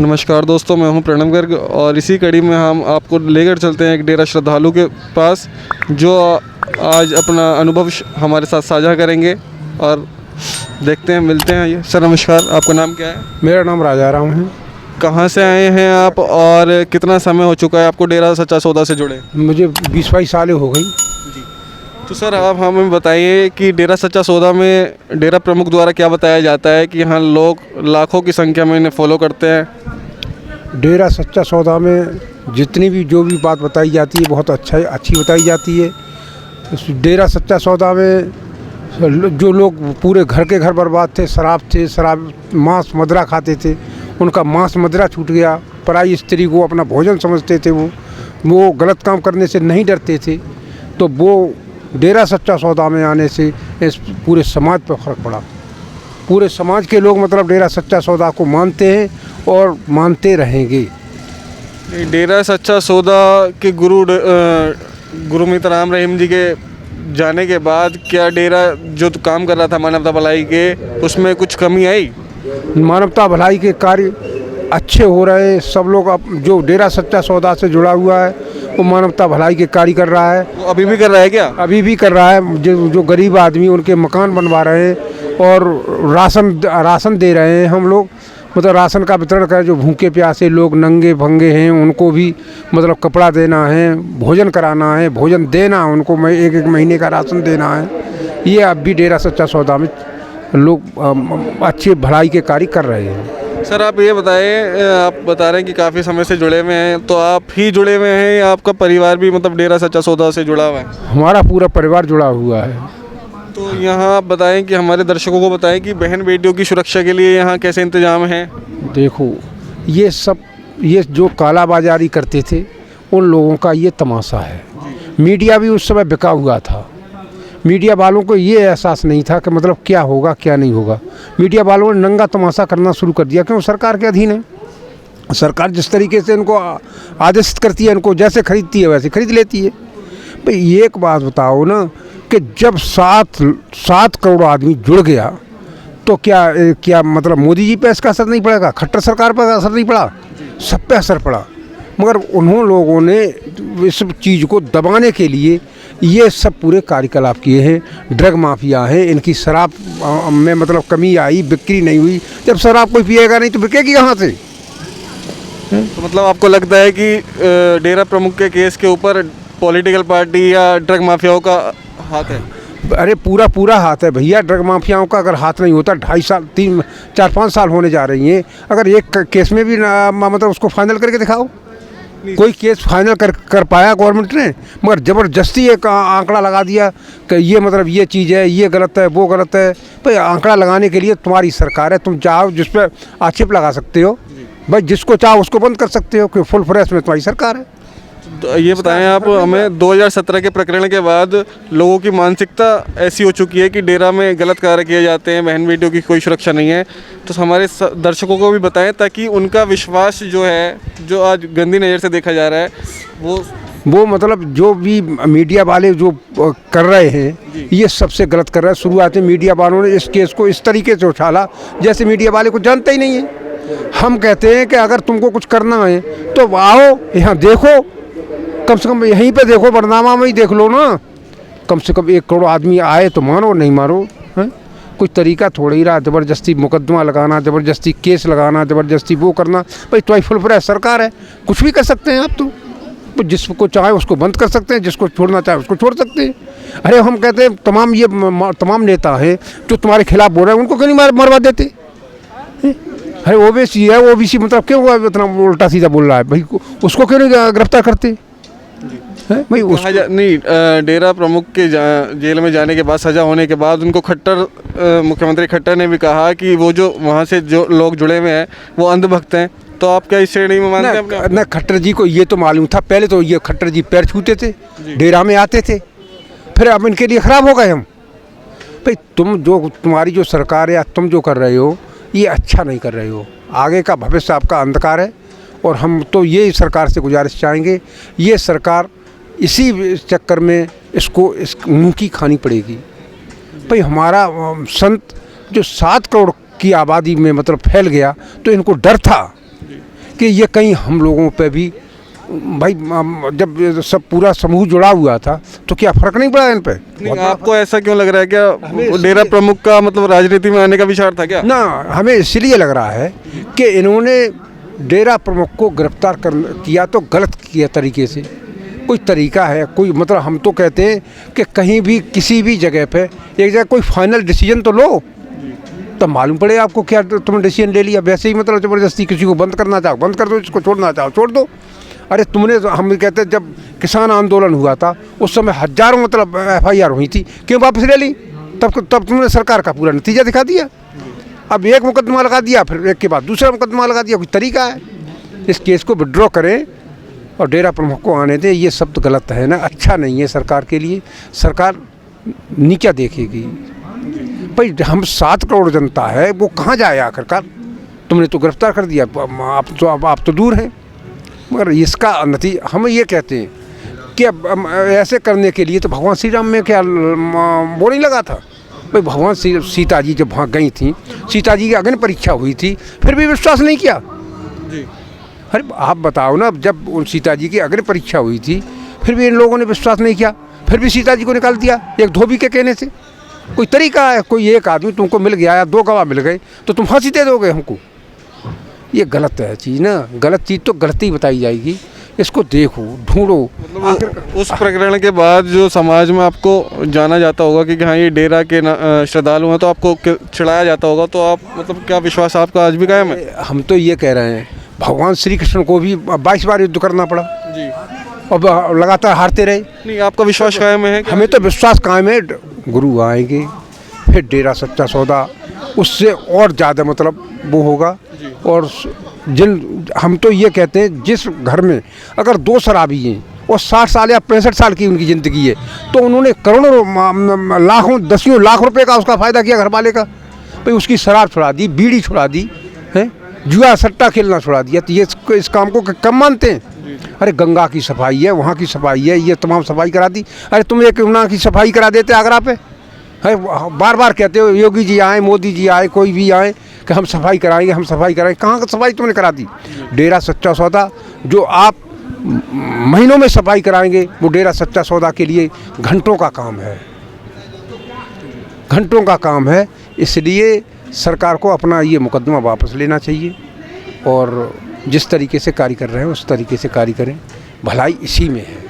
नमस्कार दोस्तों, मैं हूं प्रणव गर्ग और इसी कड़ी में हम आपको लेकर चलते हैं एक डेरा श्रद्धालु के पास, जो आज अपना अनुभव हमारे साथ साझा करेंगे और देखते हैं, मिलते हैं। ये सर नमस्कार, आपका नाम क्या है? मेरा नाम राजा राम है। कहाँ से आए हैं आप और कितना समय हो चुका है आपको डेरा सच्चा सौदा से जुड़े? मुझे 20-22 साल हो गई। तो सर आप हमें बताइए कि डेरा सच्चा सौदा में डेरा प्रमुख द्वारा क्या बताया जाता है कि यहाँ लोग लाखों की संख्या में इन्हें फॉलो करते हैं। डेरा सच्चा सौदा में जितनी भी जो भी बात बताई जाती है बहुत अच्छी बताई जाती है। इस डेरा सच्चा सौदा में जो लोग पूरे घर के घर बर्बाद थे, शराब मांस मदिरा खाते थे, उनका मांस मदिरा छूट गया। पराई स्त्री को अपना भोजन समझते थे, वो गलत काम करने से नहीं डरते थे। तो वो डेरा सच्चा सौदा में आने से इस पूरे समाज पर फ़र्क पड़ा। पूरे समाज के लोग मतलब डेरा सच्चा सौदा को मानते हैं और मानते रहेंगे। डेरा सच्चा सौदा के गुरु मित्र राम रहीम जी के जाने के बाद क्या डेरा जो काम कर रहा था मानवता भलाई के, उसमें कुछ कमी आई? मानवता भलाई के कार्य अच्छे हो रहे हैं। सब लोग अब जो डेरा सच्चा सौदा से जुड़ा हुआ है वो मानवता भलाई के कार्य कर रहा है। वो अभी भी कर रहा है क्या? अभी भी कर रहा है। जो गरीब आदमी उनके मकान बनवा रहे हैं और राशन दे रहे हैं। हम लोग मतलब राशन का वितरण करें। जो भूखे प्यासे लोग नंगे भंगे हैं उनको भी मतलब कपड़ा देना है, भोजन कराना है, भोजन देना, उनको एक महीने का राशन देना है। ये अब भी डेरा सच्चा सौदा में लोग अच्छे भलाई के कार्य कर रहे हैं। सर आप ये बताएं, आप बता रहे हैं कि काफ़ी समय से जुड़े हुए हैं, तो आप ही जुड़े हुए हैं या आपका परिवार भी मतलब डेरा सच्चा सौदा से जुड़ा हुआ है? हमारा पूरा परिवार जुड़ा हुआ है। तो यहाँ आप बताएं कि हमारे दर्शकों को बताएं कि बहन बेटियों की सुरक्षा के लिए यहाँ कैसे इंतजाम है? देखो ये जो कालाबाजारी करते थे उन लोगों का ये तमाशा है। मीडिया भी उस समय बिका हुआ था। मीडिया वालों को ये एहसास नहीं था कि मतलब क्या होगा क्या नहीं होगा। मीडिया वालों ने नंगा तमाशा करना शुरू कर दिया, क्यों? सरकार के अधीन है। सरकार जिस तरीके से इनको आदेशित करती है, इनको जैसे खरीदती है वैसे खरीद लेती है। भाई एक बात बताओ ना कि जब 7 करोड़ आदमी जुड़ गया तो क्या मतलब मोदी जी पे इसका असर नहीं पड़ेगा? खट्टर सरकार पर असर नहीं पड़ा? सब पे असर पड़ा। मगर उन्होंने लोगों ने इस चीज़ को दबाने के लिए ये सब पूरे कार्यकलाप किए हैं। ड्रग माफिया है, इनकी शराब में मतलब कमी आई, बिक्री नहीं हुई। जब शराब कोई पिएगा नहीं तो बिकेगी कहाँ से? तो मतलब आपको लगता है कि डेरा प्रमुख के केस के ऊपर पॉलिटिकल पार्टी या ड्रग माफियाओं का हाथ है? अरे पूरा हाथ है भैया। ड्रग माफियाओं का अगर हाथ नहीं होता, 2.5 साल 4-5 साल होने जा रही हैं। अगर एक केस में भी मतलब उसको फाइनल करके दिखाओ। कोई केस फाइनल कर पाया गवर्नमेंट ने? मगर ज़बरदस्ती एक आंकड़ा लगा दिया कि ये मतलब ये चीज़ है, ये गलत है, वो गलत है। भाई आंकड़ा लगाने के लिए तुम्हारी सरकार है, तुम चाहो जिस पर आक्षेप लगा सकते हो। भाई जिसको चाहो उसको बंद कर सकते हो, कि फुल फ्रेश में तुम्हारी सरकार है। तो ये बताएं आप हमें, 2017 के प्रकरण के बाद लोगों की मानसिकता ऐसी हो चुकी है कि डेरा में गलत कार्य किए जाते हैं, बहन बेटियों की कोई सुरक्षा नहीं है। तो हमारे दर्शकों को भी बताएं ताकि उनका विश्वास जो है, जो आज गंदी नज़र से देखा जा रहा है, वो मतलब जो भी मीडिया वाले जो कर रहे हैं ये सबसे गलत कर रहे हैं। शुरुआत में मीडिया वालों ने इस केस को इस तरीके से उछाला जैसे मीडिया वाले को जानते ही नहीं है। हम कहते हैं कि अगर तुमको कुछ करना है तो आओ यहाँ देखो, कम से कम यहीं पे देखो, बरनामा में ही देख लो ना। कम से कम 1 करोड़ आदमी आए तो मानो, नहीं मारो हैं। कुछ तरीका थोड़ा ही रहा। ज़बरदस्ती मुकदमा लगाना, ज़बरदस्ती केस लगाना, ज़बरदस्ती वो करना। भाई तो फुल फ्रेश सरकार है, कुछ भी कर सकते हैं आप। तो जिसको चाहे उसको बंद कर सकते हैं, जिसको छोड़ना चाहे उसको छोड़ सकते हैं। अरे हम कहते हैं तमाम नेता हैं जो तुम्हारे खिलाफ बोल रहे हैं उनको क्यों नहीं मरवा देते? अरे ओबीसी है, ओबीसी मतलब क्यों इतना उल्टा सीधा बोल रहा है? भाई उसको क्यों नहीं गिरफ्तार करते? भाई डेरा प्रमुख के जेल में जाने के बाद, सजा होने के बाद, उनको मुख्यमंत्री खट्टर ने भी कहा कि वो जो वहाँ से जो लोग जुड़े हुए हैं वो अंधभक्त हैं। तो आप क्या इस श्रेणी में मानते हैं? ना खट्टर जी को ये तो मालूम था पहले। तो ये खट्टर जी पैर छूते थे, डेरा में आते थे, फिर अब इनके लिए ख़राब हो गए हम। भाई तुम्हारी जो सरकार है, तुम जो कर रहे हो ये अच्छा नहीं कर रहे हो। आगे का भविष्य आपका अंधकार है। और हम तो ये सरकार से गुजारिश चाहेंगे, ये सरकार इसी चक्कर में इस मुँह की खानी पड़ेगी। भाई हमारा संत जो 7 करोड़ की आबादी में मतलब फैल गया तो इनको डर था कि ये कहीं हम लोगों पे भी भाई जब सब पूरा समूह जुड़ा हुआ था तो क्या फ़र्क नहीं पड़ा इन पे? नहीं, आपको ऐसा क्यों लग रहा है? क्या डेरा प्रमुख का मतलब राजनीति में आने का विचार था क्या? ना, हमें इसलिए लग रहा है कि इन्होंने डेरा प्रमुख को गिरफ्तार किया तो गलत किया तरीके से। कोई तरीका है, कोई मतलब हम तो कहते हैं कि कहीं भी किसी भी जगह पे एक जगह कोई फाइनल डिसीजन तो लो, तब मालूम पड़े आपको क्या तुमने डिसीजन ले लिया। वैसे ही मतलब ज़बरदस्ती किसी को बंद करना चाहो बंद कर दो, इसको छोड़ना चाहो छोड़ दो। अरे तुमने, हम कहते हैं जब किसान आंदोलन हुआ था उस समय हजारों मतलब FIR हुई थी, क्यों वापस ले ली? तब तुमने सरकार का पूरा नतीजा दिखा दिया। अब एक मुकदमा लगा दिया, फिर एक के बाद दूसरा मुकदमा लगा दिया। कोई तरीका है? इस केस को विड्रॉ करें और डेरा प्रमुख को आने दें। ये सब तो गलत है ना, अच्छा नहीं है सरकार के लिए। सरकार नीचा देखेगी भाई, हम 7 करोड़ जनता है, वो कहाँ जाए आखिरकार? तुमने तो गिरफ्तार कर दिया, आप तो दूर हैं। मगर इसका नतीजा हम ये कहते हैं कि ऐसे करने के लिए तो भगवान श्री राम में क्या वो नहीं लगा था भाई? भगवान सीता जी जब वहाँ गई थी, सीता जी की अग्नि परीक्षा हुई थी, फिर भी विश्वास नहीं किया जी। अरे आप बताओ ना, जब उन सीता जी की अग्नि परीक्षा हुई थी फिर भी इन लोगों ने विश्वास नहीं किया, फिर भी सीता जी को निकाल दिया एक धोबी के कहने से। कोई तरीका है? कोई एक आदमी तुमको मिल गया या 2 गवाह मिल गए तो तुम फांसी दे दोगे हमको? ये गलत है चीज़ ना, गलत चीज़ तो गलत ही बताई जाएगी। इसको देखो, ढूंढो। मतलब उस प्रकरण के बाद जो समाज में आपको जाना जाता होगा कि हाँ ये डेरा के श्रद्धालु हैं, तो आपको चिढ़ाया जाता होगा, तो आप मतलब क्या विश्वास आपका आज भी कायम है? हम तो ये कह रहे हैं, भगवान श्री कृष्ण को भी 22 बार युद्ध करना पड़ा जी, और लगातार हारते रहे। नहीं, आपका विश्वास कायम है? हमें तो विश्वास कायम है। गुरु आएंगे, फिर डेरा सच्चा सौदा उससे और ज़्यादा मतलब वो होगा। और हम तो ये कहते हैं, जिस घर में अगर 2 शराबी हैं और 60 साल या 65 साल की उनकी ज़िंदगी है, तो उन्होंने करोड़ों लाखों 10 लाख रुपए का उसका फ़ायदा किया घर वाले का। भाई उसकी शराब छुड़ा दी, बीड़ी छुड़ा दी है, जुआ सट्टा खेलना छुड़ा दिया। तो ये इस काम को कम मानते हैं? अरे गंगा की सफाई है, वहाँ की सफाई है, ये तमाम सफाई करा दी। अरे तुम एक यमुना की सफाई करा देते आगरा पे है? बार बार कहते हो योगी जी आए, मोदी जी आए, कोई भी आए कि हम सफाई कराएंगे, हम सफाई कराएंगे। कहाँ का सफाई तुमने करा दी? डेरा सच्चा सौदा जो आप महीनों में सफाई कराएंगे, वो डेरा सच्चा सौदा के लिए घंटों का काम है, घंटों का काम है। इसलिए सरकार को अपना ये मुकदमा वापस लेना चाहिए और जिस तरीके से कार्य कर रहे हैं उस तरीके से कार्य करें। भलाई इसी में है।